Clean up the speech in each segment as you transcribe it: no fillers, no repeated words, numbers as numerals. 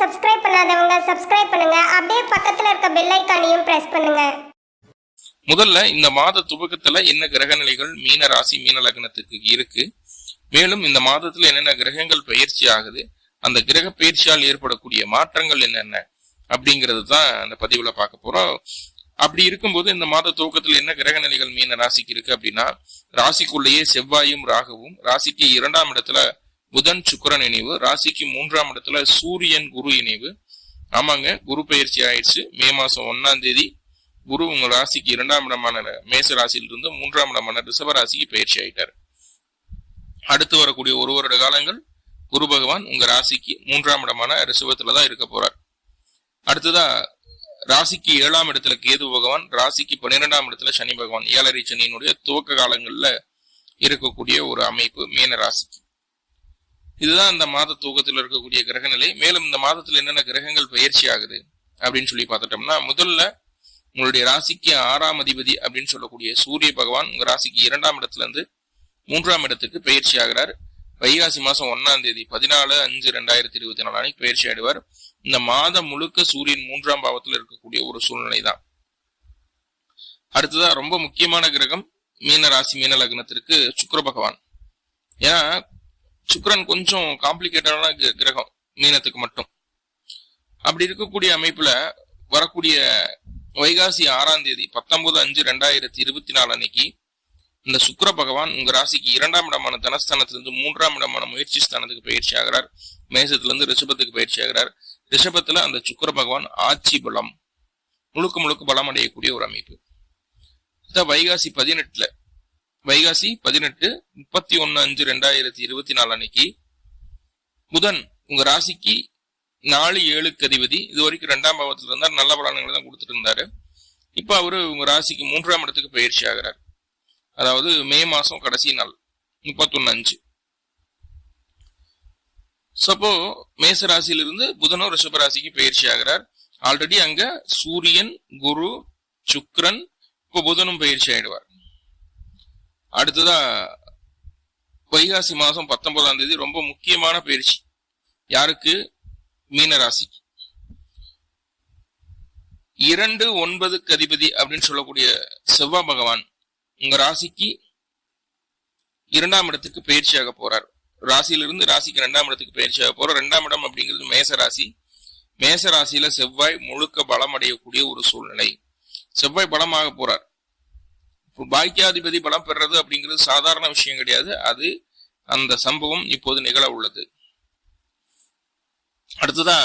Subscribe பண்ணாதவங்க subscribe பண்ணுங்க. அப்படியே பக்கத்துல இருக்க பெல் ஐகானையும் பிரஸ் பண்ணுங்க. முதல்ல இந்த மாத துவக்கத்துல என்ன கிரக நிலைகள் மீன ராசி மீன லக்னத்துக்கு இருக்கு, மேலும் இந்த மாதத்துல என்னென்ன கிரகங்கள் பயிற்சி ஆகுது, அந்த கிரக பயிற்சியால் ஏற்படக்கூடிய மாற்றங்கள் என்னென்ன அப்படிங்கிறது தான் அந்த பதிவுல பார்க்க போறோம். அப்படி இருக்கும்போது இந்த மாத துவக்கத்துல என்ன கிரக நிலைகள் மீன ராசிக்கு இருக்கு அப்படின்னா, ராசிக்குள்ளேயே செவ்வாயும் ராகுவும், ராசிக்கு 2ஆம் இடத்துல புதன் சுக்கிரன் இணைவு, ராசிக்கு 3ஆம் இடத்துல சூரியன் குரு இணைவு. ஆமாங்க, குரு பயிற்சி ஆயிடுச்சு. மே மாசம் 1ஆம் தேதி குரு உங்க ராசிக்கு 2ஆம் இடமான மேச ராசியிலிருந்து 3ஆம் இடமான ரிஷப ராசிக்கு பயிற்சி ஆயிட்டாரு. அடுத்து வரக்கூடிய ஒரு வருட காலங்கள் குரு பகவான் உங்க ராசிக்கு 3ஆம் இடமான ரிஷபத்துலதான் இருக்க போறார். அடுத்ததா ராசிக்கு 7ஆம் இடத்துல கேது பகவான், ராசிக்கு 12ஆம் இடத்துல சனி பகவான், 7.5 சனியினுடைய துவக்க காலங்கள்ல இருக்கக்கூடிய ஒரு அமைப்பு மீன ராசிக்கு. இதுதான் இந்த மாத துவக்கத்தில் இருக்கக்கூடிய கிரக நிலை. மேலும் இந்த மாதத்துல என்னென்ன கிரகங்கள் பயிற்சி ஆகுது அப்படின்னு சொல்லி பார்த்துட்டோம்னா, முதல்ல உங்களுடைய ராசிக்கு 6ஆம் அதிபதி அப்படின்னு சொல்லக்கூடிய சூரிய பகவான் உங்க ராசிக்கு 2ஆம் இடத்துல இருந்து 3ஆம் இடத்துக்கு பயிற்சி ஆகிறார். வைகாசி மாசம் 1ஆம் தேதி 14/5/2024 அன்னைக்கு பயிற்சி ஆயிடுவார். இந்த மாதம் முழுக்க சூரியன் 3ஆம் பாவத்தில் இருக்கக்கூடிய ஒரு சூழ்நிலை தான். அடுத்ததா ரொம்ப முக்கியமான கிரகம் மீன ராசி மீன லக்னத்திற்கு சுக்கிர பகவான். ஏன்னா சுக்கிரன் கொஞ்சம் காம்ப்ளிகேட்டடான கிரகம் மீனத்துக்கு மட்டும். அப்படி இருக்கக்கூடிய அமைப்புல வரக்கூடிய வைகாசி 6ஆம் தேதி 19/5/2024 அன்னைக்கு இந்த சுக்கிர பகவான் உங்க ராசிக்கு 2ஆம் இடமான தனஸ்தானத்திலிருந்து 3ஆம் இடமான முயற்சி ஸ்தானத்துக்கு பயிற்சி ஆகிறார். மேசத்துல இருந்து ரிஷபத்துக்கு பயிற்சி ஆகிறார். ரிஷபத்துல அந்த சுக்கிர பகவான் ஆட்சி பலம், முழுக்க பலம் அடையக்கூடிய ஒரு அமைப்பு. வைகாசி 18 31/5/2024 அன்னைக்கு புதன் உங்க ராசிக்கு 4-7க்கு அதிபதி. இது வரைக்கும் 2ஆம் பாவத்துல இருந்தார், நல்ல பலன்களை தான் கொடுத்துட்டு இருந்தாரு. இப்ப அவரு உங்க ராசிக்கு 3ஆம் இடத்துக்கு பயிற்சி ஆகிறார். அதாவது மே மாசம் கடைசி நாள் 31/5. சப்போ மேச ராசியிலிருந்து புதனும் ரிஷப ராசிக்கு பயிற்சி ஆகிறார். ஆல்ரெடி அங்க சூரியன் குரு சுக்கிரன், இப்ப புதனும் பயிற்சி ஆயிடுவார். அடுத்ததா வைகாசி மாசம் 19ஆம் தேதி ரொம்ப முக்கியமான பயிற்சி யாருக்கு? மீன ராசிக்கு 2-9க்கு அதிபதி அப்படின்னு சொல்லக்கூடிய செவ்வாய் பகவான் உங்க ராசிக்கு 2ஆம் இடத்துக்கு பயிற்சியாக போறார். ராசியிலிருந்து ராசிக்கு 2ஆம் இடத்துக்கு பயிற்சியாக போறார். 2ஆம் இடம் அப்படிங்கிறது மேச ராசி. மேச ராசியில செவ்வாய் முழுக்க பலம் அடையக்கூடிய ஒரு சூழ்நிலை. செவ்வாய் பலமாக போறார். பாக்கியாதிபதி பலம் பெறுறது அப்படிங்கிறது சாதாரண விஷயம் கிடையாது. அது அந்த சம்பவம் இப்போது நிகழ உள்ளது. அடுத்ததா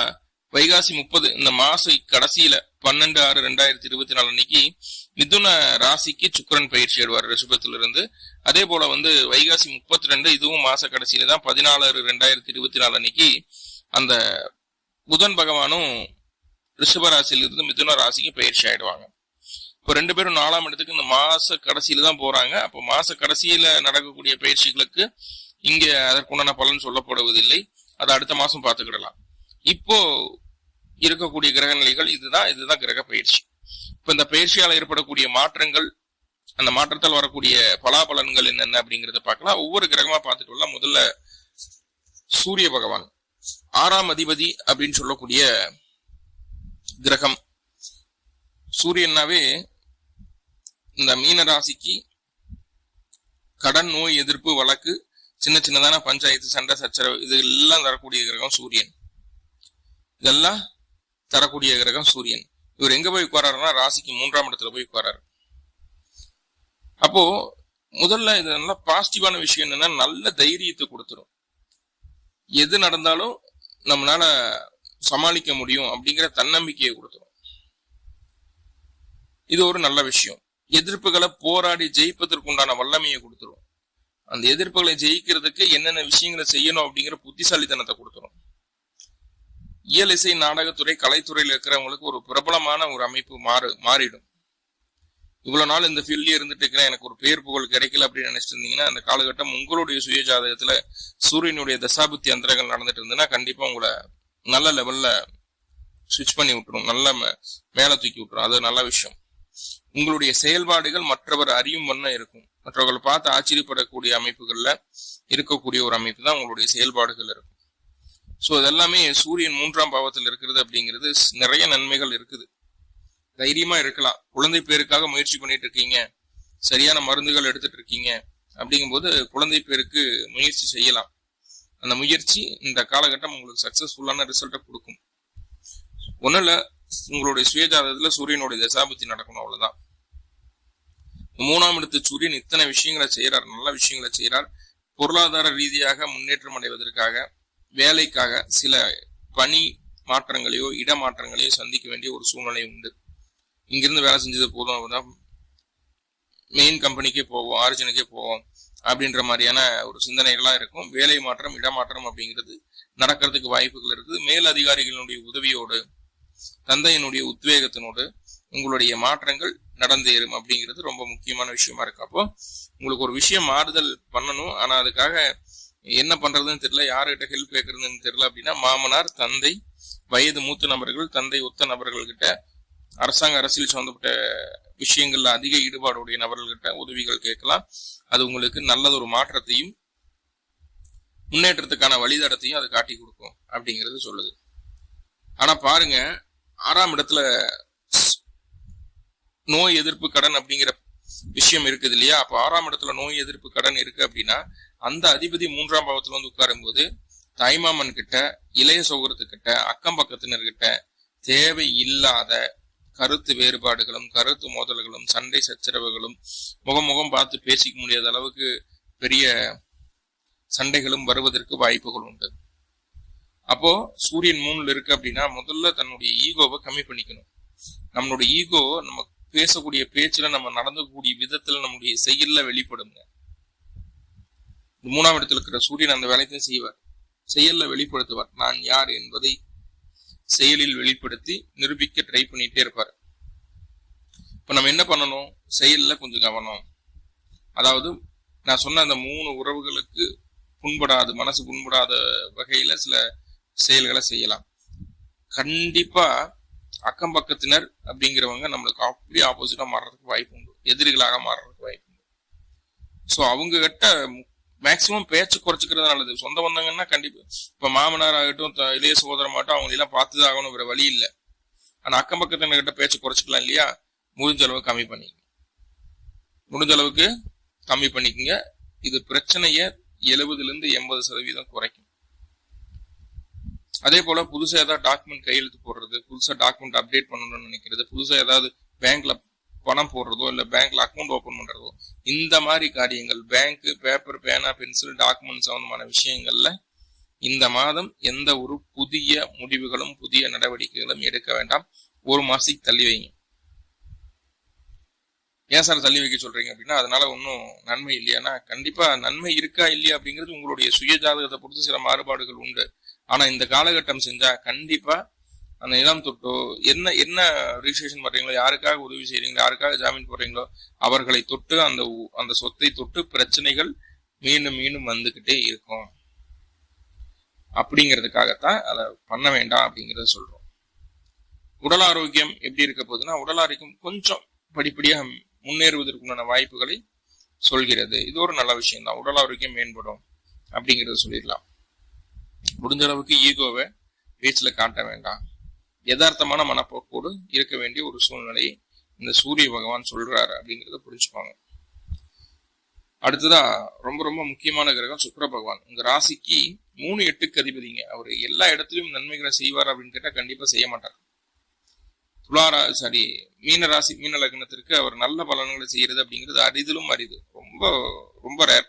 வைகாசி 30 இந்த மாச கடைசியில 12/6/2024 அன்னைக்கு மிதுன ராசிக்கு சுக்கிரன் பயிற்சி ஆடுவார் ரிஷபத்திலிருந்து. அதே போல வைகாசி 32 இதுவும் மாச கடைசியில தான் 14/2/2024 அன்னைக்கு அந்த புதன் பகவானும் ரிஷப ராசியிலிருந்து மிதுன ராசிக்கு பயிற்சி ஆயிடுவாங்க. இப்போ 2 பேரும் 4ஆம் இடத்துக்கு இந்த மாச கடைசியில தான் போறாங்க. அப்போ மாச கடைசியில நடக்கக்கூடிய பயிற்சிகளுக்கு இங்க அதற்குண்டான பலன் சொல்லப்படுவதில்லை. அதை அடுத்த மாசம் பார்த்துக்கிடலாம். இப்போ இருக்கக்கூடிய கிரக நிலைகள் இதுதான் கிரக பயிற்சி. இப்ப இந்த பயிற்சியால் ஏற்படக்கூடிய மாற்றங்கள், அந்த மாற்றத்தால் வரக்கூடிய பலாபலன்கள் என்னென்ன அப்படிங்கறத பார்க்கலாம். ஒவ்வொரு கிரகமா பார்த்துட்டு வரலாம். முதல்ல சூரிய பகவான் 6ஆம் அதிபதி அப்படின்னு சொல்லக்கூடிய கிரகம். சூரியனாவே இந்த மீன ராசிக்கு கடன், நோய் எதிர்ப்பு, வழக்கு, சின்னதான பஞ்சாயத்து, சண்டை, சச்சரவு இது எல்லாம் தரக்கூடிய கிரகம் சூரியன். இதெல்லாம் தரக்கூடிய கிரகம் சூரியன். இவர் எங்க போய் உட்காராருன்னா ராசிக்கு 3ஆம் இடத்துல போய் உட்காராரு. அப்போ முதல்ல இது நல்ல பாசிட்டிவான விஷயம் என்னன்னா, நல்ல தைரியத்தை கொடுத்துரும். எது நடந்தாலும் நம்மளால சமாளிக்க முடியும் அப்படிங்கிற தன்னம்பிக்கையை கொடுத்துரும். இது ஒரு நல்ல விஷயம். எதிர்ப்புகளை போராடி ஜெயிப்பதற்கு உண்டான வல்லமையை கொடுத்துரும். அந்த எதிர்ப்புகளை ஜெயிக்கிறதுக்கு என்னென்ன விஷயங்களை செய்யணும் அப்படிங்கிற புத்திசாலித்தனத்தை கொடுத்துரும். இயல், இசை, நாடகத்துறை, கலைத்துறையில் இருக்கிறவங்களுக்கு ஒரு பிரபலமான ஒரு அமைப்பு மாறிடும். இவ்வளவு நாள் இந்த ஃபீல்ட்லயே இருந்துட்டு இருக்கிறேன், எனக்கு ஒரு பேர் புகழ் கிடைக்கல அப்படின்னு நினைச்சிட்டு இருந்தீங்கன்னா, அந்த காலகட்டம் உங்களுடைய சுய ஜாதகத்துல சூரியனுடைய தசாபுத்தி அந்தரங்கள் நடந்துட்டு இருந்ததுன்னா கண்டிப்பா உங்களை நல்ல லெவல்ல ஸ்விட்ச் பண்ணி விட்டுரும், நல்ல மேல தூக்கி விட்டுரும். அது நல்ல விஷயம். உங்களுடைய செயல்பாடுகள் மற்றவர் அறியும் வண்ணம் இருக்கும். மற்றவர்களை பார்த்து ஆச்சரியப்படக்கூடிய அமைப்புகள்ல இருக்கக்கூடிய ஒரு அமைப்பு தான் உங்களுடைய செயல்பாடுகள் இருக்கும். சோ இதெல்லாமே சூரியன் 3ஆம் பாவத்தில் இருக்கிறது அப்படிங்கிறது நிறைய நன்மைகள் இருக்குது. தைரியமா இருக்கலாம். குழந்தை பேருக்காக முயற்சி பண்ணிட்டு இருக்கீங்க, சரியான மருந்துகள் எடுத்துட்டு இருக்கீங்க அப்படிங்கும்போது குழந்தை பேருக்கு முயற்சி செய்யலாம். அந்த முயற்சி இந்த காலகட்டம் உங்களுக்கு சக்சஸ்ஃபுல்லான ரிசல்ட்டை கொடுக்கும். ஒண்ணுல உங்களுடைய சுயஜாதகத்துல சூரியனுடைய தசாபுத்தி நடக்கணும், அவ்வளவுதான். 3ஆம் இடத்து சூரியன் இத்தனை விஷயங்களை செய்யறார், நல்ல விஷயங்களை செய்யறார். பொருளாதார ரீதியாக முன்னேற்றம் அடைவதற்காக, வேலைக்காக சில பணி மாற்றங்களையோ இடமாற்றங்களையோ சந்திக்க வேண்டிய ஒரு சூழ்நிலை உண்டு. இங்கிருந்து வேலை செஞ்சது போதும், மெயின் கம்பெனிக்கே போவோம், ஆரிஜினுக்கே போவோம் அப்படின்ற மாதிரியான ஒரு சிந்தனைகள்லாம் இருக்கும். வேலை மாற்றம் இடமாற்றம் அப்படிங்கிறது நடக்கிறதுக்கு வாய்ப்புகள் இருக்குது. மேல் அதிகாரிகளுடைய உதவியோடு, தந்தையினுடைய உத்வேகத்தினோடு உங்களுடைய மாற்றங்கள் நடந்தேறும் அப்படிங்கிறது ரொம்ப முக்கியமான விஷயமா இருக்கு. அப்போ உங்களுக்கு ஒரு விஷயம் மாறுதல் பண்ணணும், ஆனா அதுக்காக என்ன பண்றதுன்னு தெரியல, யாருகிட்ட ஹெல்ப் கேட்கறதுன்னு தெரியல அப்படின்னா மாமனார், தந்தை, வயது மூத்த நபர்கள், தந்தை ஒத்த நபர்கள் கிட்ட, அரசாங்க அரசியல் சம்பந்தப்பட்ட விஷயங்கள்ல அதிக ஈடுபாடுடைய நபர்கள்கிட்ட உதவிகள் கேட்கலாம். அது உங்களுக்கு நல்லதொரு மாற்றத்தையும் முன்னேற்றத்துக்கான வழித்தடத்தையும் அது காட்டி கொடுக்கும் அப்படிங்கிறது சொல்லுது. ஆனா பாருங்க, 6ஆம் இடத்துல நோய் எதிர்ப்பு கடன் அப்படிங்கிற விஷயம் இருக்குது இல்லையா? அப்ப 6ஆம் இடத்துல நோய் எதிர்ப்பு கடன் இருக்கு அப்படின்னா அந்த அதிபதி 3ஆம் பாவத்துல வந்து உட்காரும் போது தாய்மாமன் கிட்ட, இளைய சகோதரத்துக்கிட்ட, அக்கம் பக்கத்தினர்கிட்ட தேவை இல்லாத கருத்து வேறுபாடுகளும், கருத்து மோதல்களும், சண்டை சச்சரவுகளும், முகம் பார்த்து பேசிக்க முடியாத அளவுக்கு பெரிய சண்டைகளும் வருவதற்கு வாய்ப்புகள் உண்டு. அப்போ சூரியன் 3ல இருக்கு அப்படின்னா முதல்ல தன்னுடைய ஈகோவை கம்மி பண்ணிக்கணும். நம்மளுடைய ஈகோ நம்ம பேசக்கூடிய பேச்சுல, நம்ம நடந்தக்கூடிய விதத்துல, நம்முடைய செயல்ல வெளிப்படுங்க. 3ஆம் இடத்துல இருக்கிற சூரியன் அந்த வேலையத்தையும் செய்வார், செயல்ல வெளிப்படுத்துவார். நான் யார் என்பதை செயலில் வெளிப்படுத்தி நிரூபிக்க ட்ரை பண்ணிட்டே இருப்பார். இப்ப நம்ம என்ன பண்ணணும்? செயல்ல கொஞ்சம் கவனம். அதாவது நான் சொன்ன அந்த 3 உறவுகளுக்கு புண்படாது, மனசு புண்படாத வகையில சில செயல்களை செய்யலாம். கண்டிப்பா அக்கம் பக்கத்தினர் அப்படிங்கிறவங்க நம்மளுக்கு அப்படியே ஆப்போசிட்டா மாறுறதுக்கு வாய்ப்பு உண்டு, எதிரிகளாக மாறுறதுக்கு வாய்ப்பு உண்டு. சோ அவங்க கிட்ட மேக்சிமம் பேச்சு குறைச்சிக்கிறது நல்லது. சொந்த வந்தாங்கன்னா கண்டிப்பா இப்ப மாமனார் ஆகட்டும், இளைய சகோதரம் ஆகட்டும், அவங்க எல்லாம் பார்த்துதான் ஆகணும், வேற வழி இல்லை. ஆனா அக்கம் பக்கத்தினர் கிட்ட பேச்சு குறைச்சிக்கலாம் இல்லையா? முடிஞ்ச அளவுக்கு கம்மி பண்ணிக்கங்க. இது பிரச்சனைய 70% குறைக்கும். அதே போல புதுசா ஏதாவது டாக்குமெண்ட் கையெழுத்து போடுறது, புதுசா டாக்குமெண்ட் அப்டேட் பண்ணணும்னு நினைக்கிறது, புதுசா ஏதாவது பேங்க்ல பணம் போடுறதோ இல்ல பேங்க்ல அக்கௌண்ட் ஓபன் பண்றதோ, இந்த மாதிரி காரியங்கள், பேங்க், பேப்பர், பேனா, பென்சில், டாக்குமெண்ட் சம்பந்தமான விஷயங்கள்ல இந்த மாதம் எந்த ஒரு புதிய முடிவுகளும் புதிய நடவடிக்கைகளும் எடுக்க வேண்டாம். 1 மாசத்துக்கு தள்ளி வைங்க. ஏன் சார் தள்ளி வைக்க சொல்றீங்க அப்படின்னா அதனால ஒன்றும் நன்மை இல்லையானா, கண்டிப்பா நன்மை இருக்கா இல்லையா அப்படிங்கிறது உங்களுடைய சுய ஜாதகத்தை பொறுத்து சில மாறுபாடுகள் உண்டு. ஆனா இந்த காலகட்டம் செஞ்சா கண்டிப்பா அந்த இளம் தொட்டோ என்ன ரிஜிஸ்ட்ரேஷன் பண்றீங்களோ, யாருக்காக உதவி செய்யறீங்களோ, யாருக்காக ஜாமீன் போடுறீங்களோ அவர்களை தொட்டு அந்த சொத்தை தொட்டு பிரச்சனைகள் மீண்டும் மீண்டும் வந்துகிட்டே இருக்கும். அப்படிங்கிறதுக்காகத்தான் அதை பண்ண வேண்டாம் அப்படிங்கறத சொல்றோம். உடல் ஆரோக்கியம் எப்படி இருக்க போகுதுன்னா, உடல் ஆரோக்கியம் கொஞ்சம் படிப்படியாக முன்னேறுவதற்குண்டான வாய்ப்புகளை சொல்கிறது. இது ஒரு நல்ல விஷயம் தான். உடல் ஆரோக்கியம் மேம்படும் அப்படிங்கறத சொல்லிடலாம். முடிஞ்ச அளவுக்கு ஈகோவை பேச்சுல காட்ட வேண்டாம். யதார்த்தமான மனப்போக்கோடு இருக்க வேண்டிய ஒரு சூழ்நிலையை இந்த சூரிய பகவான் சொல்றாரு அப்படிங்கறத புரிஞ்சுப்பாங்க. அடுத்ததா ரொம்ப ரொம்ப முக்கியமான கிரகம் சுக்கிர பகவான். உங்க ராசிக்கு 3-8க்கு அதிபதிங்க. அவர் எல்லா இடத்திலும் நன்மைகளை செய்வார் அப்படின்னு கேட்டா கண்டிப்பா செய்ய மாட்டார். மீன ராசி, மீன லக்னத்திற்கு அவர் நல்ல பலன்களை செய்யறது அப்படிங்கிறது அரிதிலும் அரிது, ரொம்ப ரொம்ப ரேர்.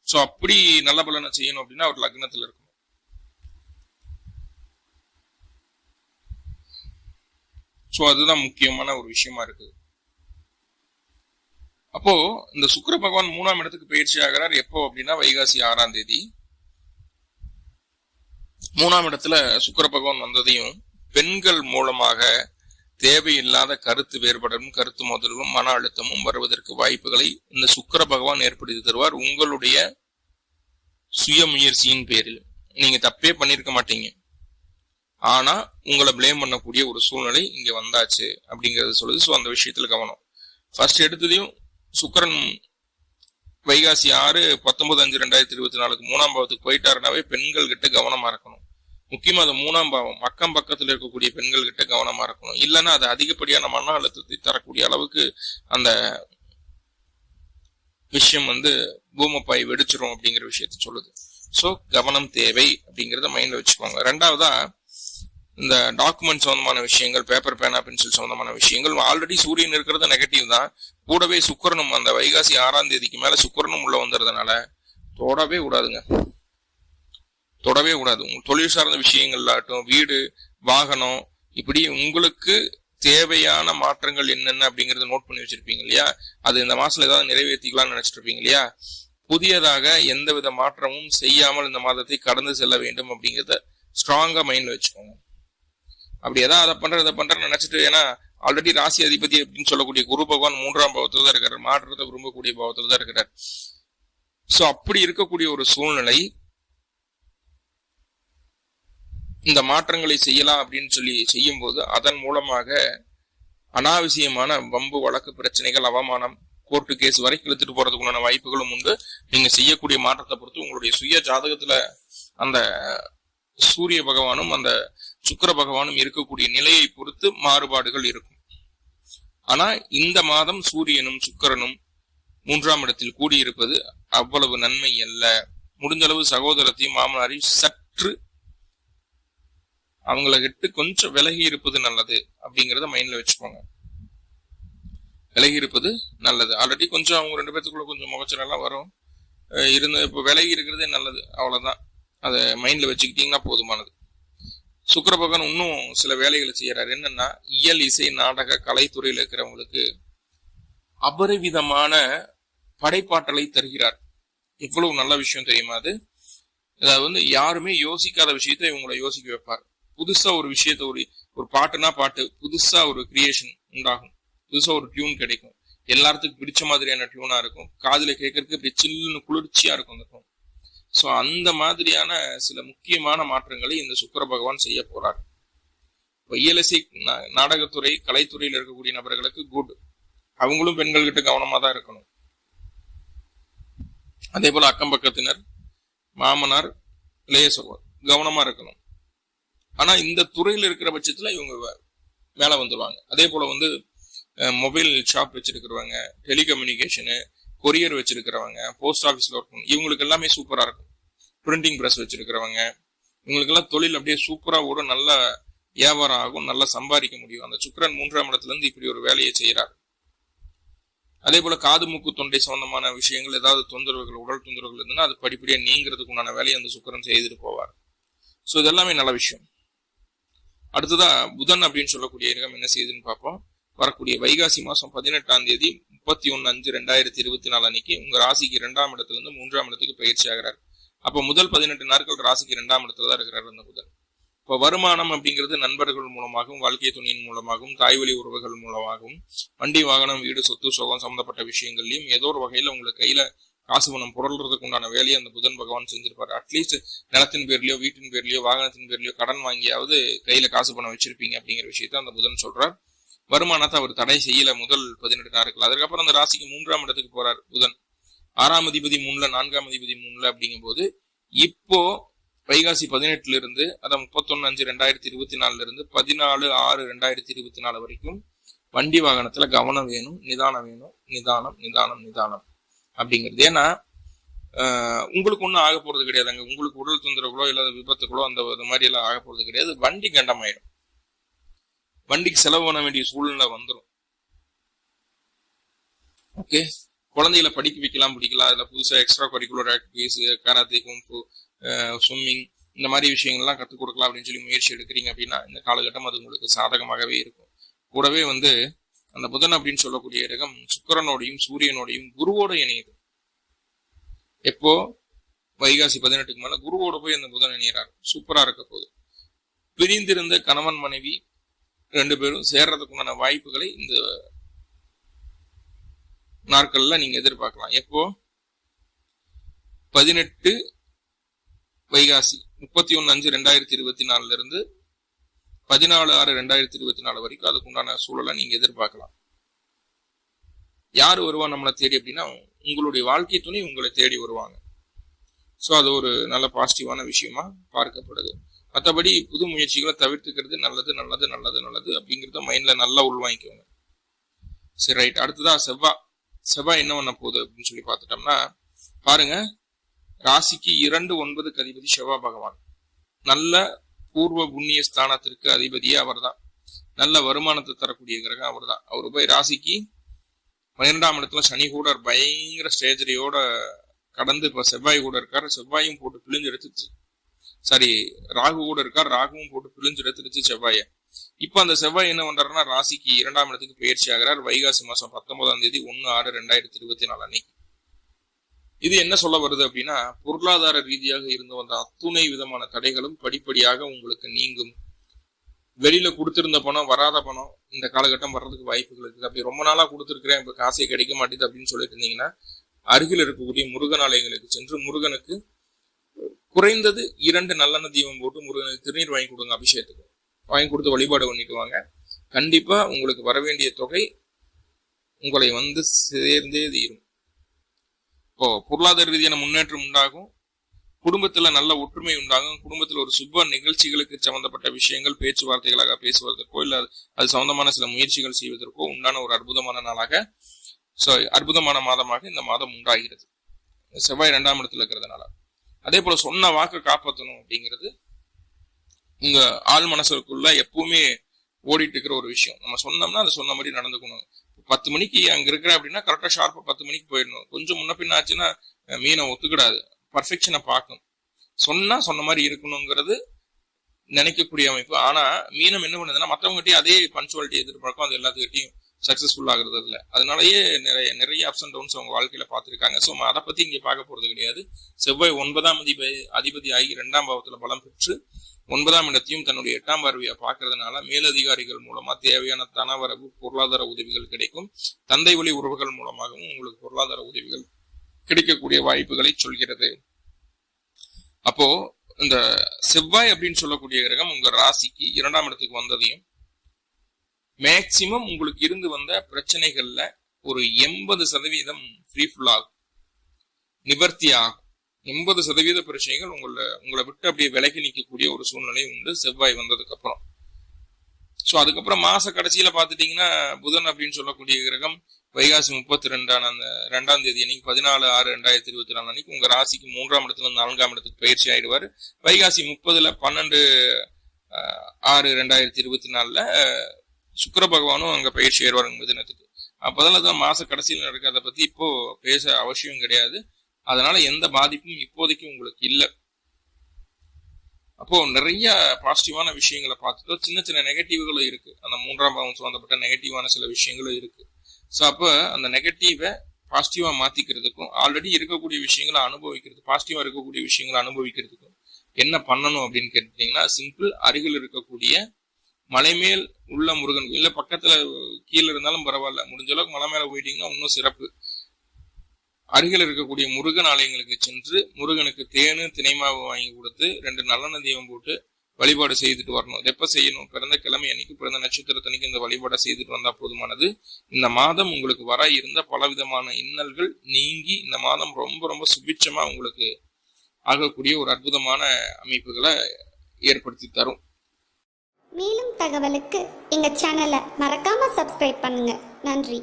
சோ அப்படி நல்ல பலனை செய்யணும் அப்படின்னா அவர் லக்னத்துல இருக்கணும். சோ அதுதான் முக்கியமான ஒரு விஷயமா இருக்குது. அப்போ இந்த சுக்கிர பகவான் 3ஆம் இடத்துக்கு பயிற்சி ஆகிறார். எப்போ அப்படின்னா வைகாசி 6ஆம் தேதி. 3ஆம் இடத்துல சுக்கிர பகவான் வந்ததையும் பெண்கள் மூலமாக தேவையில்லாத கருத்து வேறுபாடும், கருத்து மோதல்களும், மன அழுத்தமும் வருவதற்கு வாய்ப்புகளை இந்த சுக்கிர பகவான் ஏற்படுத்தி தருவார். உங்களுடைய சுய முயற்சியின் பேரில் நீங்க தப்பே பண்ணிருக்க மாட்டீங்க, ஆனா உங்களை பிளேம் பண்ணக்கூடிய ஒரு சூழ்நிலை இங்க வந்தாச்சு அப்படிங்கறது சொல்லுது. சோ அந்த விஷயத்துல கவனம். ஃபர்ஸ்ட் எடுத்ததையும் சுக்கிரன் வைகாசி 6/19/2024 3ஆம் பாவத்துக்கு போயிட்டாருனாவே பெண்கள் கிட்ட கவனமா இருக்கணும். முக்கியமா அது 3ஆம் பாவம் அக்கம் பக்கத்துல இருக்கக்கூடிய பெண்கள் கிட்ட கவனமா இருக்கணும். இல்லைன்னா அது அதிகப்படியான மன அழுத்தத்தை தரக்கூடிய அளவுக்கு அந்த விஷயம் பூமப்பாய் வெடிச்சிரும் அப்படிங்கிற விஷயத்த சொல்லுது. சோ கவனம் தேவை அப்படிங்கறத மைண்ட்ல வச்சுக்கோங்க. ரெண்டாவதா இந்த டாக்குமெண்ட் சம்பந்தமான விஷயங்கள், பேப்பர் பேனா பென்சில் சம்பந்தமான விஷயங்கள், ஆல்ரெடி சூரியன் இருக்கிறது நெகட்டிவ் தான், கூடவே சுக்கிரனும் அந்த வைகாசி 6ஆம் தேதிக்கு மேல சுக்கிரனும் உள்ள வந்துறதுனால தொடவே கூடாதுங்க. தொடவே கூடாது. உங்க தொழில் சார்ந்த விஷயங்களாகட்டும், வீடு வாகனம், இப்படி உங்களுக்கு தேவையான மாற்றங்கள் என்னென்ன அப்படிங்கறத நோட் பண்ணி வச்சிருப்பீங்க இல்லையா, அது இந்த மாசத்துல ஏதாவது நிறைவேற்றிக்கலாம்னு நினைச்சிட்டு இருப்பீங்க இல்லையா. புதியதாக எந்தவித மாற்றமும் செய்யாமல் இந்த மாதத்தை கடந்து செல்ல வேண்டும் அப்படிங்கறத ஸ்ட்ராங்கா மைண்ட்ல வச்சுக்கோங்க. அப்படி ஏதாவது அதை பண்றேன்னு நினைச்சிட்டு, ஏன்னா ஆல்ரெடி ராசி அதிபதி அப்படின்னு சொல்லக்கூடிய குரு பகவான் 3ஆம் பாவத்துல தான் இருக்கிறார், மாற்றத்தை விரும்பக்கூடிய பாவத்துல தான் இருக்கிறார். சோ அப்படி இருக்கக்கூடிய ஒரு சூழ்நிலை, இந்த மாற்றங்களை செய்யலாம் அப்படின்னு சொல்லி செய்யும் போது அதன் மூலமாக அனாவசியமான வம்பு வழக்கு பிரச்சனைகள், அவமானம், கோர்ட்டு கேஸ் வரைக்கும் இழுத்துட்டு போறதுக்குண்டான வாய்ப்புகளும் உண்டு. நீங்க செய்யக்கூடிய மாற்றத்தை பொறுத்து உங்களுடைய சுய ஜாதகத்துல அந்த சூரிய பகவானும் அந்த சுக்கிர பகவானும் இருக்கக்கூடிய நிலையை பொறுத்து மாறுபாடுகள் இருக்கும். ஆனா இந்த மாதம் சூரியனும் சுக்கிரனும் 3ஆம் இடத்தில் கூடியிருப்பது அவ்வளவு நன்மை அல்ல. முடிஞ்ச அளவு சகோதரத்தையும் மாமனாரையும் சற்று அவங்கள கிட்ட கொஞ்சம் விலகி இருப்பது நல்லது அப்படிங்கறத மைண்ட்ல வச்சுக்கோங்க. விலகி இருப்பது நல்லது. ஆல்ரெடி கொஞ்சம் அவங்க 2 பேத்துக்குள்ள கொஞ்சம் முகச்சரெல்லாம் வரும், இப்ப விலகி இருக்கிறதே நல்லது. அவ்வளவுதான். அதை மைண்ட்ல வச்சுக்கிட்டீங்கன்னா போதுமானது. சுக்கிர பகவான் இன்னும் சில வேலைகளை செய்யறாரு. என்னன்னா, இயல், இசை, நாடக, கலைத்துறையில் இருக்கிறவங்களுக்கு அபரிவிதமான படைப்பாற்றலை தருகிறார். எவ்வளவு நல்ல விஷயம் தெரியுமா அது. அதாவது யாருமே யோசிக்காத விஷயத்தை இவங்களை யோசிக்க வைப்பார். புதுசா ஒரு விஷயத்த, ஒரு பாட்டுனா பாட்டு, புதுசா ஒரு கிரியேஷன் உண்டாகும், புதுசா ஒரு டியூன் கிடைக்கும், எல்லாத்துக்கும் பிடிச்ச மாதிரியான டியூனா இருக்கும், காதுல கேட்கறதுக்கு இப்படி சில்லுன்னு குளிர்ச்சியா இருக்கும் அந்த டியூன். சோ அந்த மாதிரியான சில முக்கியமான மாற்றங்களை இந்த சுக்கிர பகவான் செய்ய போறார். இயலிசை, நாடகத்துறை, கலைத்துறையில் இருக்கக்கூடிய நபர்களுக்கு குட். அவங்களும் பெண்கள் கிட்ட கவனமா தான் இருக்கணும். அதே போல அக்கம் பக்கத்தினர், மாமனார், இளைய சகோதரர் கவனமா இருக்கணும். ஆனா இந்த துறையில இருக்கிற பட்சத்துல இவங்க மேல வந்துடுவாங்க. அதே போல மொபைல் ஷாப் வச்சிருக்கிறவங்க, டெலிகம்யூனிகேஷனு, கொரியர் வச்சிருக்கிறவங்க, போஸ்ட் ஆபீஸ்ல ஒர்க் பண்ணும், இவங்களுக்கு எல்லாமே சூப்பரா இருக்கும். பிரிண்டிங் பிரஸ் வச்சிருக்கிறவங்க, இவங்களுக்கு எல்லாம் தொழில் அப்படியே சூப்பரா ஓடும், நல்ல வியாபாரம் ஆகும், நல்லா சம்பாதிக்க முடியும். அந்த சுக்கிரன் 3ஆம் இடத்துல இருந்து இப்படி ஒரு வேலையை செய்யறாரு. அதே போல காது மூக்கு தொண்டை சம்பந்தமான விஷயங்கள், ஏதாவது தொந்தரவுகள், உடல் தொந்தரவுகள் இருந்ததுன்னா அது படிப்படியா நீங்கிறதுக்கு உண்டான வேலையை அந்த சுக்கிரன் செய்துட்டு போவார். சோ இதெல்லாமே நல்ல விஷயம். அடுத்ததா புதன் அப்படின்னு சொல்லக்கூடிய கிரகம் என்ன செய்யுதுன்னு பார்ப்போம். வரக்கூடிய வைகாசி மாசம் 18ஆம் தேதி 31/5/2024 அன்னைக்கு உங்க ராசிக்கு 2ஆம் இடத்துல இருந்து 3ஆம் இடத்துக்கு பயிற்சி ஆகிறார். அப்ப முதல் 18 நாட்கள் ராசிக்கு 2ஆம் இடத்துல தான் இருக்கிறார் அந்த புதன். இப்ப வருமானம் அப்படிங்கிறது நண்பர்கள் மூலமாகவும், வாழ்க்கை துணையின் மூலமாகவும், தாய்வழி உறவுகள் மூலமாகவும், வண்டி வாகனம், வீடு, சொத்து, சோகம் சம்பந்தப்பட்ட விஷயங்கள்லயும் ஏதோ ஒரு வகையில உங்களுக்கு கையில காசு பணம் புரள்றதுக்கு உண்டான வேலையை அந்த புதன் பகவான் செஞ்சிருப்பாரு. அட்லீஸ்ட் நிலத்தின் பேர்லயோ, வீட்டின் பேர்லயோ, வாகனத்தின் பேர்லயோ கடன் வாங்கியாவது கையில காசு பணம் வச்சிருப்பீங்க அப்படிங்கிற விஷயத்த அந்த புதன் சொல்றார். வருமானத்தை அவர் தடை செய்யல முதல் 18 நாட்கள். அதுக்கப்புறம் அந்த ராசிக்கு 3ஆம் இடத்துக்கு போறார் புதன். 6ஆம் அதிபதி 3ல, 4ஆம் அதிபதி 3ல அப்படிங்கும் போது இப்போ வைகாசி 18 இருந்து, அதான் 31/5/2024 இருந்து 14/6/2024 வரைக்கும் வண்டி வாகனத்துல கவனம் வேணும், நிதானம் வேணும். நிதானம் நிதானம் நிதானம் அப்படிங்கிறது. ஏன்னா உங்களுக்கு ஒன்றும் ஆக போறது கிடையாதுங்க. உங்களுக்கு உடல் தொந்தரவுகளோ இல்லாத விபத்துகளோ அந்த மாதிரி எல்லாம் ஆக போறது கிடையாது. வண்டி கண்டமாயிடும், வண்டிக்கு செலவு பண்ண வேண்டிய சூழ்நிலை வந்துடும். ஓகே, குழந்தைகளை படிக்க வைக்கலாம், பிடிக்கலாம். அதுல புதுசா extra curricular activities, karate, kung fu, swimming, இந்த மாதிரி விஷயங்கள்லாம் கற்றுக் கொடுக்கலாம் அப்படின்னு சொல்லி முயற்சி எடுக்கிறீங்க அப்படின்னா இந்த காலகட்டம் அது உங்களுக்கு சாதகமாகவே இருக்கும். கூடவே அந்த புதன் அப்படின்னு சொல்லக்கூடிய கிரகம் சுக்கிரனோடையும் சூரியனோடையும் குருவோட இணையுது. எப்போ வைகாசி 18க்கு மேல குருவோட போய் அந்த புதன் இணைகிறார். சூப்பரா இருக்க போகுது. பிரிந்திருந்த கணவன் மனைவி 2 பேரும் சேர்றதுக்குண்டான வாய்ப்புகளை இந்த நாட்கள்ல நீங்க எதிர்பார்க்கலாம். எப்போ 18 வைகாசி 31/5/2024 இருந்து 14/6/2024 வரைக்கும் அதுக்குண்டான சூழலை நீங்க எதிர்பார்க்கலாம். யாரு வருவா நம்மளை தேடி அப்படின்னா உங்களுடைய வாழ்க்கை துணை உங்களை தேடி வருவாங்க. ஸோ அது ஒரு நல்ல பாசிட்டிவான விஷயமா பார்க்கப்படுது. மற்றபடி புது முயற்சிகளை தவிர்த்துக்கிறது நல்லது நல்லது நல்லது நல்லது அப்படிங்கிறத மைண்ட்ல நல்லா உள்வாங்கிக்கோங்க. சரி, ரைட். அடுத்ததா செவ்வாய் என்ன பண்ண போகுது அப்படின்னு சொல்லி பார்த்துட்டோம்னா பாருங்க, ராசிக்கு 2, 9 அதிபதி செவ்வாய் பகவான். நல்ல பூர்வ புண்ணிய ஸ்தானத்திற்கு அதிபதியே அவர் தான். நல்ல வருமானத்தை தரக்கூடிய கிரகம் அவர் தான். அவரு போய் ராசிக்கு 12ஆம் இடத்துல சனி கூட பயங்கர ஸ்டேஜரியோட கடந்து இப்ப செவ்வாய் கூட இருக்காரு. செவ்வாயும் போட்டு பிழிஞ்சு எடுத்துச்சு. சாரி, ராகு கூட இருக்கார். ராகுவும் போட்டு பிழிஞ்சு எடுத்துருச்சு செவ்வாய. இப்ப அந்த செவ்வாய் என்ன பண்றாருன்னா ராசிக்கு 2ஆம் இடத்துக்கு பயிற்சி ஆகிறார். வைகாசி மாசம் 19ஆம் தேதி 1/6/2024 அன்னைக்கு. இது என்ன சொல்ல வருது அப்படின்னா, பொருளாதார ரீதியாக இருந்து வந்த அத்துணை விதமான தடைகளும் படிப்படியாக உங்களுக்கு நீங்கும். வெளியில கொடுத்திருந்த பணம், வராத பணம் இந்த காலகட்டம் வர்றதுக்கு வாய்ப்புகள் இருக்குது. அப்படி ரொம்ப நாளா கொடுத்துருக்கிறேன், இப்ப காசே கிடைக்க மாட்டேது அப்படின்னு சொல்லிட்டு இருந்தீங்கன்னா, அருகில் இருக்கக்கூடிய முருகன் ஆலயங்களுக்கு சென்று முருகனுக்கு குறைந்தது 2 நல்லெண்ணெய் தீபம் போட்டு முருகனுக்கு திருநீர் வாங்கி கொடுங்க. அபிஷேகத்துக்கு வாங்கி கொடுத்து வழிபாடு பண்ணிட்டு வாங்க. கண்டிப்பா உங்களுக்கு வர வேண்டிய தொகை உங்களை வந்து சேர்ந்தே தீரும். இப்போ பொருளாதார ரீதியான முன்னேற்றம் உண்டாகும், குடும்பத்துல நல்ல ஒற்றுமை உண்டாகும், குடும்பத்துல ஒரு சுப நிகழ்ச்சிகளுக்கு சம்பந்தப்பட்ட விஷயங்கள் பேச்சுவார்த்தைகளாக பேசுவதற்கோ இல்ல அது சம்பந்தமான சில முயற்சிகள் செய்வதற்கோ உண்டான ஒரு அற்புதமான நாளாக, அற்புதமான மாதமாக இந்த மாதம் உண்டாகிறது. செவ்வாய் 2ஆம் இடத்துல இருக்கிறதுனால. அதே போல சொன்ன வாக்கு காப்பாற்றணும் அப்படிங்கிறது உங்க ஆள் மனசுக்குள்ள எப்பவுமே ஓடிட்டு இருக்கிற ஒரு விஷயம். நம்ம சொன்னோம்னா அதை சொன்ன மாதிரி நடந்துக்கணும். 10 மணிக்கு அங்க இருக்கிறேன் அப்படின்னா கரெக்டா ஷார்ப்பா 10 மணிக்கு போயிடணும். கொஞ்சம் முன்ன பின்ன ஆச்சுன்னா மீனை ஒத்துக்கிடாது. பர்ஃபெக்ஷனை பார்க்கும். சொன்ன மாதிரி இருக்கணுங்கிறது நினைக்கக்கூடிய அமைப்பு. ஆனா மீனம் என்ன பண்ணுதுன்னா மற்றவங்ககிட்டயும் அதே பஞ்சுவாலிட்டி எதிர்பார்க்கும். அது எல்லாத்துக்கிட்டையும் சக்சஸ்ஃபுல் ஆகுறது இல்லை. அதனாலயே நிறைய அப்ஸ் அண்ட் டவுன்ஸ் அவங்க வாழ்க்கையில பார்த்திருக்காங்க. ஸோ அதை பத்தி இங்க பார்க்க போறது கிடையாது. செவ்வாய் 9ஆம் அதிபதி ஆகி 2ஆம் பாவத்துல பலம் பெற்று 9ஆம் இடத்தையும் தன்னுடைய 8ஆம் பார்வையை பார்க்கறதுனால மேலதிகாரிகள் மூலமா தேவையான தனவரவு, பொருளாதார உதவிகள் கிடைக்கும். தந்தை வழி உறவுகள் மூலமாகவும் உங்களுக்கு பொருளாதார உதவிகள் கிடைக்கக்கூடிய வாய்ப்புகளை சொல்கிறது. அப்போ இந்த செவ்வாய் அப்படின்னு சொல்லக்கூடிய கிரகம் உங்க ராசிக்கு 2ஆம் இடத்துக்கு வந்ததையும் மேக்சிமம் உங்களுக்கு இருந்து வந்த பிரச்சனைகள்ல ஒரு 80% ஃப்ரீஃபுல் ஆகும், நிவர்த்தி ஆகும். 80% பிரச்சனைகள் உங்களை விட்டு அப்படியே விலகி நிற்கக்கூடிய ஒரு சூழ்நிலை உண்டு செவ்வாய் வந்ததுக்கு அப்புறம். சோ அதுக்கப்புறம் மாச கடைசியில பாத்துட்டீங்கன்னா புதன் அப்படின்னு சொல்லக்கூடிய கிரகம் வைகாசி 32ஆம் தேதி அன்னைக்கு 14/6/2024 அன்னைக்கு உங்க ராசிக்கு 3ஆம் இடத்துல இருந்து 4ஆம் இடத்துக்கு பயிற்சி ஆயிடுவாரு. வைகாசி 30ல 12/6/2024 சுக்கிர பகவானும் அங்க பயிற்சி ஏறுவாருங்க மிதுனத்துக்கு. அப்பதான் மாச கடைசியில் நடக்கிறத பத்தி இப்போ பேச அவசியம் கிடையாது. அதனால எந்த பாதிப்பும் இப்போதைக்கு உங்களுக்கு இல்லை. அப்போ நிறைய பாசிட்டிவான விஷயங்களை பார்த்துட்டோம். சின்ன நெகட்டிவ்களும் இருக்கு. அந்த 3ஆம் பாவம் சம்பந்தப்பட்ட நெகட்டிவான சில விஷயங்களும் இருக்கு. ஸோ அப்போ அந்த நெகட்டிவை பாசிட்டிவா மாத்திக்கிறதுக்கும் ஆல்ரெடி இருக்கக்கூடிய விஷயங்களை பாசிட்டிவா இருக்கக்கூடிய விஷயங்களை அனுபவிக்கிறதுக்கும் என்ன பண்ணணும் அப்படின்னு கேட்டீங்கன்னா, சிம்பிள். அருகில் இருக்கக்கூடிய மலைமேல் உள்ள முருகன் இல்ல பக்கத்துல கீழே இருந்தாலும் பரவாயில்ல, முடிஞ்ச அளவுக்கு மலை மேல போயிட்டீங்கன்னா இன்னும் சிறப்பு. அருகில் இருக்கக்கூடிய முருகன் ஆலயங்களுக்கு சென்று முருகனுக்கு தேனு திணைமாவு வாங்கி கொடுத்து 2 நல்லெண்ணெய் தீபம் போட்டு வழிபாடு செய்துட்டு வரணும். எப்ப செய்யணும்? பிறந்த கிழமை அன்னைக்கு, பிறந்த நட்சத்திரத்தன்னைக்கு இந்த வழிபாடை செய்துட்டு வந்தா போதுமானது. இந்த மாதம் உங்களுக்கு வர இருந்த பலவிதமான இன்னல்கள் நீங்கி இந்த மாதம் ரொம்ப ரொம்ப சுபிட்சமா உங்களுக்கு ஆகக்கூடிய ஒரு அற்புதமான அமைப்புகளை ஏற்படுத்தி தரும். மேலும் தகவலுக்கு எங்க சேனலை மறக்காம சப்ஸ்கிரைப் பண்ணுங்க. நன்றி.